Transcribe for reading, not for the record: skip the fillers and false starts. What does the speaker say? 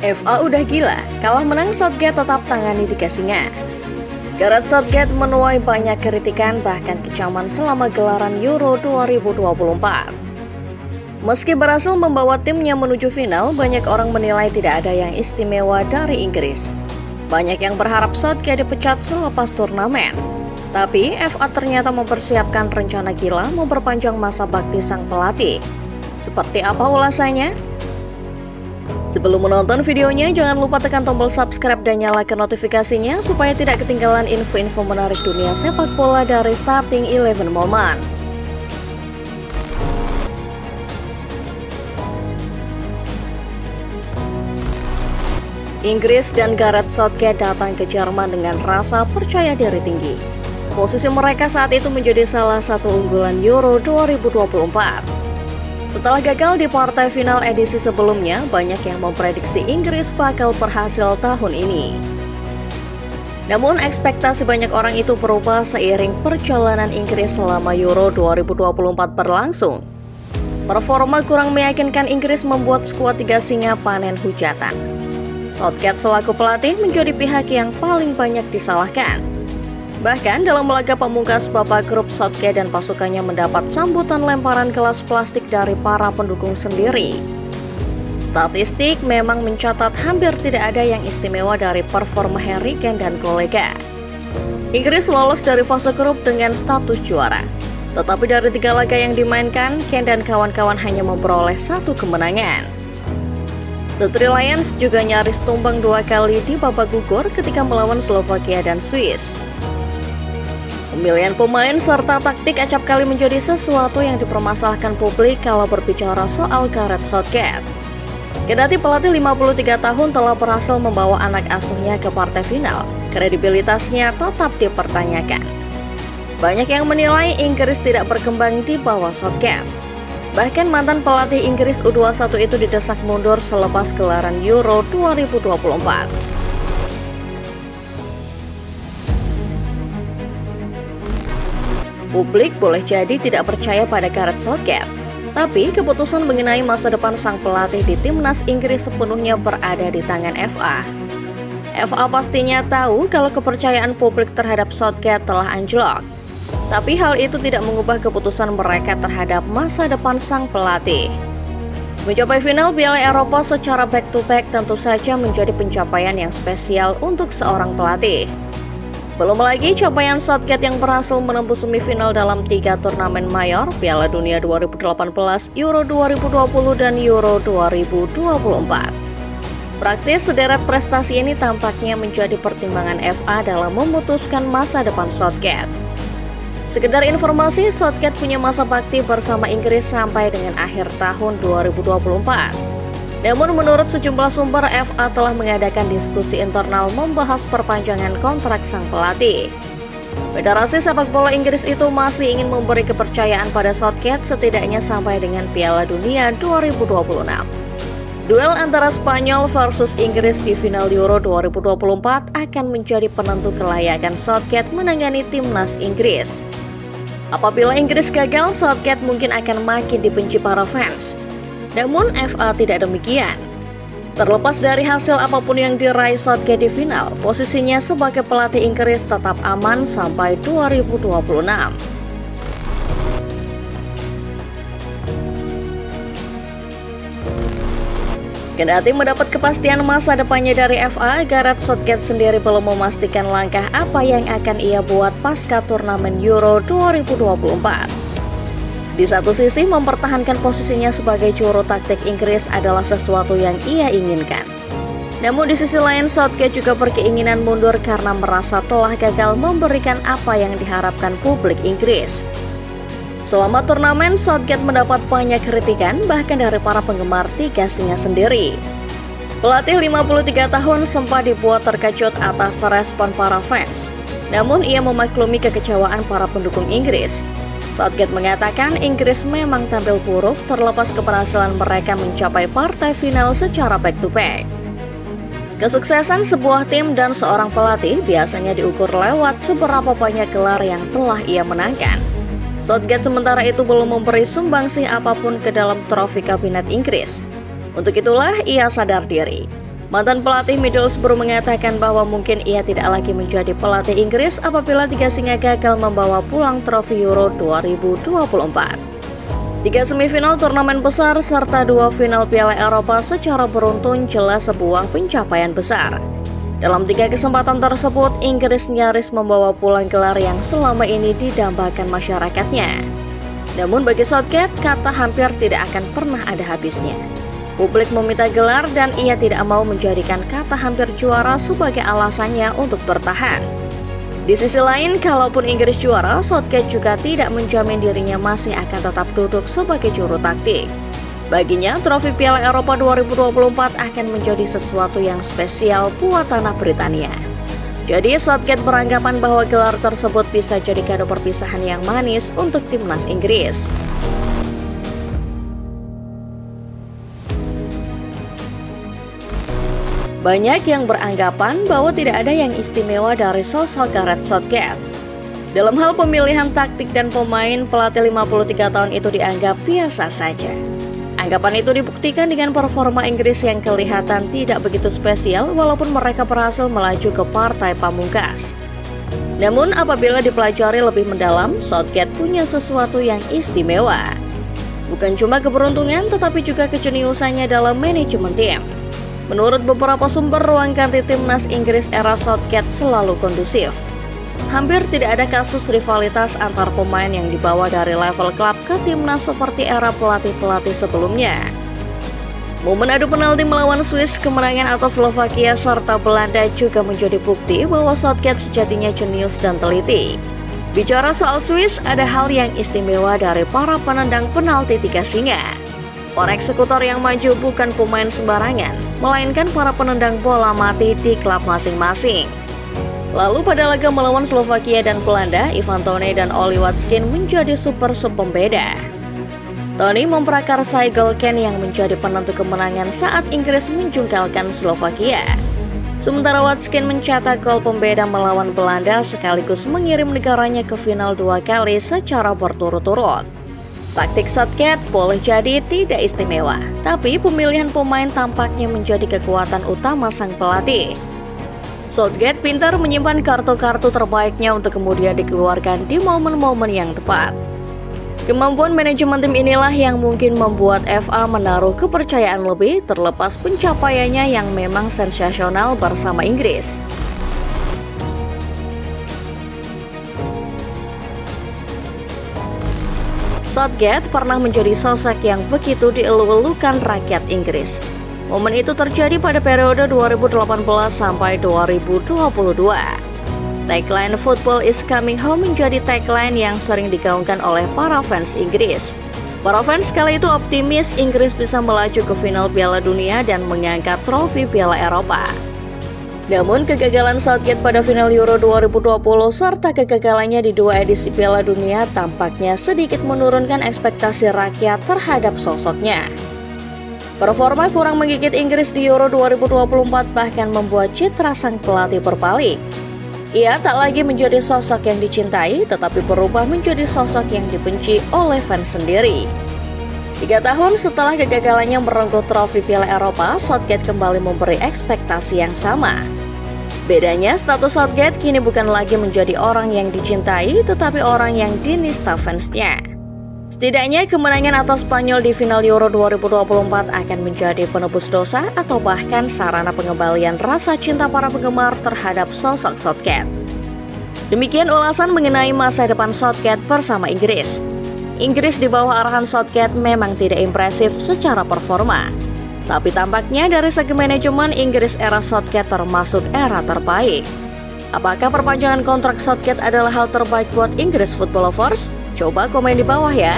FA udah gila, kalah menang Southgate tetap tangani tiga singa. Gareth Southgate menuai banyak kritikan bahkan kecaman selama gelaran Euro 2024. Meski berhasil membawa timnya menuju final, banyak orang menilai tidak ada yang istimewa dari Inggris. Banyak yang berharap Southgate dipecat selepas turnamen. Tapi FA ternyata mempersiapkan rencana gila memperpanjang masa bakti sang pelatih. Seperti apa ulasannya? Sebelum menonton videonya, jangan lupa tekan tombol subscribe dan nyalakan notifikasinya supaya tidak ketinggalan info-info menarik dunia sepak bola dari Starting 11 Moment. Inggris dan Gareth Southgate datang ke Jerman dengan rasa percaya diri tinggi. Posisi mereka saat itu menjadi salah satu unggulan Euro 2024. Setelah gagal di partai final edisi sebelumnya, banyak yang memprediksi Inggris bakal berhasil tahun ini. Namun ekspektasi banyak orang itu berubah seiring perjalanan Inggris selama Euro 2024 berlangsung. Performa kurang meyakinkan Inggris membuat skuad tiga singa panen hujatan. Southgate selaku pelatih menjadi pihak yang paling banyak disalahkan. Bahkan dalam laga pamungkas babak grup, Southgate dan pasukannya mendapat sambutan lemparan gelas plastik dari para pendukung sendiri. Statistik memang mencatat hampir tidak ada yang istimewa dari performa Harry Kane dan kolega. Inggris lolos dari fase grup dengan status juara. Tetapi dari 3 laga yang dimainkan, Kane dan kawan-kawan hanya memperoleh 1 kemenangan. The Three Lions juga nyaris tumbang 2 kali di babak gugur ketika melawan Slovakia dan Swiss. Pemilihan pemain serta taktik acap kali menjadi sesuatu yang dipermasalahkan publik kalau berbicara soal Gareth Southgate. Kendati pelatih 53 tahun telah berhasil membawa anak asuhnya ke partai final, kredibilitasnya tetap dipertanyakan. Banyak yang menilai Inggris tidak berkembang di bawah Southgate. Bahkan mantan pelatih Inggris U21 itu didesak mundur selepas gelaran Euro 2024. Publik boleh jadi tidak percaya pada Gareth Southgate, tapi keputusan mengenai masa depan sang pelatih di timnas Inggris sepenuhnya berada di tangan FA. FA pastinya tahu kalau kepercayaan publik terhadap Southgate telah anjlok. Tapi hal itu tidak mengubah keputusan mereka terhadap masa depan sang pelatih. Mencapai final Piala Eropa secara back-to-back tentu saja menjadi pencapaian yang spesial untuk seorang pelatih. Belum lagi capaian Southgate yang berhasil menembus semifinal dalam 3 turnamen mayor, Piala Dunia 2018, Euro 2020, dan Euro 2024. Praktis sederet prestasi ini tampaknya menjadi pertimbangan FA dalam memutuskan masa depan Southgate. Sekedar informasi, Southgate punya masa bakti bersama Inggris sampai dengan akhir tahun 2024. Namun menurut sejumlah sumber, FA telah mengadakan diskusi internal membahas perpanjangan kontrak sang pelatih. Federasi sepak bola Inggris itu masih ingin memberi kepercayaan pada Southgate setidaknya sampai dengan Piala Dunia 2026. Duel antara Spanyol versus Inggris di final Euro 2024 akan menjadi penentu kelayakan Southgate menangani timnas Inggris. Apabila Inggris gagal, Southgate mungkin akan makin dibenci para fans. Namun FA tidak demikian. Terlepas dari hasil apapun yang diraih Southgate di final, posisinya sebagai pelatih Inggris tetap aman sampai 2026. Kendati mendapat kepastian masa depannya dari FA, Gareth Southgate sendiri belum memastikan langkah apa yang akan ia buat pasca turnamen Euro 2024. Di satu sisi, mempertahankan posisinya sebagai juru taktik Inggris adalah sesuatu yang ia inginkan. Namun di sisi lain, Southgate juga berkeinginan mundur karena merasa telah gagal memberikan apa yang diharapkan publik Inggris. Selama turnamen, Southgate mendapat banyak kritikan bahkan dari para penggemar tiga singa sendiri. Pelatih 53 tahun sempat dibuat terkejut atas respon para fans. Namun ia memaklumi kekecewaan para pendukung Inggris. Southgate mengatakan Inggris memang tampil buruk terlepas keberhasilan mereka mencapai partai final secara back-to-back. Kesuksesan sebuah tim dan seorang pelatih biasanya diukur lewat seberapa banyak gelar yang telah ia menangkan. Southgate sementara itu belum memberi sumbangsih apapun ke dalam trofi kabinet Inggris. Untuk itulah ia sadar diri. Mantan pelatih Middlesbrough mengatakan bahwa mungkin ia tidak lagi menjadi pelatih Inggris apabila tiga singa gagal membawa pulang trofi Euro 2024. Tiga semifinal turnamen besar serta dua final Piala Eropa secara beruntun jelas sebuah pencapaian besar. Dalam tiga kesempatan tersebut, Inggris nyaris membawa pulang gelar yang selama ini didambakan masyarakatnya. Namun bagi Southgate, kata hampir tidak akan pernah ada habisnya. Publik meminta gelar dan ia tidak mau menjadikan kata hampir juara sebagai alasannya untuk bertahan. Di sisi lain, kalaupun Inggris juara, Southgate juga tidak menjamin dirinya masih akan tetap duduk sebagai juru taktik. Baginya, trofi Piala Eropa 2024 akan menjadi sesuatu yang spesial buat tanah Britania. Jadi, Southgate beranggapan bahwa gelar tersebut bisa jadi kado perpisahan yang manis untuk timnas Inggris. Banyak yang beranggapan bahwa tidak ada yang istimewa dari sosok Gareth Southgate. Dalam hal pemilihan taktik dan pemain, pelatih 53 tahun itu dianggap biasa saja. Anggapan itu dibuktikan dengan performa Inggris yang kelihatan tidak begitu spesial walaupun mereka berhasil melaju ke partai pamungkas. Namun apabila dipelajari lebih mendalam, Southgate punya sesuatu yang istimewa. Bukan cuma keberuntungan tetapi juga kejeniusannya dalam manajemen tim. Menurut beberapa sumber, ruang ganti timnas Inggris era Southgate selalu kondusif. Hampir tidak ada kasus rivalitas antar pemain yang dibawa dari level klub ke timnas seperti era pelatih-pelatih sebelumnya. Momen adu penalti melawan Swiss, kemenangan atas Slovakia serta Belanda juga menjadi bukti bahwa Southgate sejatinya jenius dan teliti. Bicara soal Swiss, ada hal yang istimewa dari para penendang penalti tiga singa. Para eksekutor yang maju bukan pemain sembarangan, melainkan para penendang bola mati di klub masing-masing. Lalu pada laga melawan Slovakia dan Belanda, Ivan Toney dan Ollie Watkins menjadi super sub pembeda. Toney memprakarsai gol Kane yang menjadi penentu kemenangan saat Inggris menjungkalkan Slovakia. Sementara Watkins mencetak gol pembeda melawan Belanda sekaligus mengirim negaranya ke final 2 kali secara berturut-turut. Taktik Southgate boleh jadi tidak istimewa, tapi pemilihan pemain tampaknya menjadi kekuatan utama sang pelatih. Southgate pintar menyimpan kartu-kartu terbaiknya untuk kemudian dikeluarkan di momen-momen yang tepat. Kemampuan manajemen tim inilah yang mungkin membuat FA menaruh kepercayaan lebih terlepas pencapaiannya yang memang sensasional bersama Inggris. Southgate pernah menjadi sosok yang begitu dielu-elukan rakyat Inggris. Momen itu terjadi pada periode 2018 sampai 2022. Tagline "Football is coming home" menjadi tagline yang sering digaungkan oleh para fans Inggris. Para fans kala itu optimis Inggris bisa melaju ke final Piala Dunia dan mengangkat trofi Piala Eropa. Namun kegagalan Southgate pada final Euro 2020 serta kegagalannya di dua edisi Piala Dunia tampaknya sedikit menurunkan ekspektasi rakyat terhadap sosoknya. Performa kurang menggigit Inggris di Euro 2024 bahkan membuat citra sang pelatih berbalik. Ia tak lagi menjadi sosok yang dicintai tetapi berubah menjadi sosok yang dibenci oleh fans sendiri. 3 tahun setelah kegagalannya merengkuh trofi Piala Eropa, Southgate kembali memberi ekspektasi yang sama. Bedanya, status Southgate kini bukan lagi menjadi orang yang dicintai, tetapi orang yang dinista fansnya. Setidaknya, kemenangan atas Spanyol di final Euro 2024 akan menjadi penebus dosa atau bahkan sarana pengembalian rasa cinta para penggemar terhadap sosok Southgate. Demikian ulasan mengenai masa depan Southgate bersama Inggris. Inggris di bawah arahan Southgate memang tidak impresif secara performa. Tapi tampaknya dari segi manajemen Inggris era Southgate termasuk era terbaik. Apakah perpanjangan kontrak Southgate adalah hal terbaik buat Inggris Football Lovers? Coba komen di bawah ya.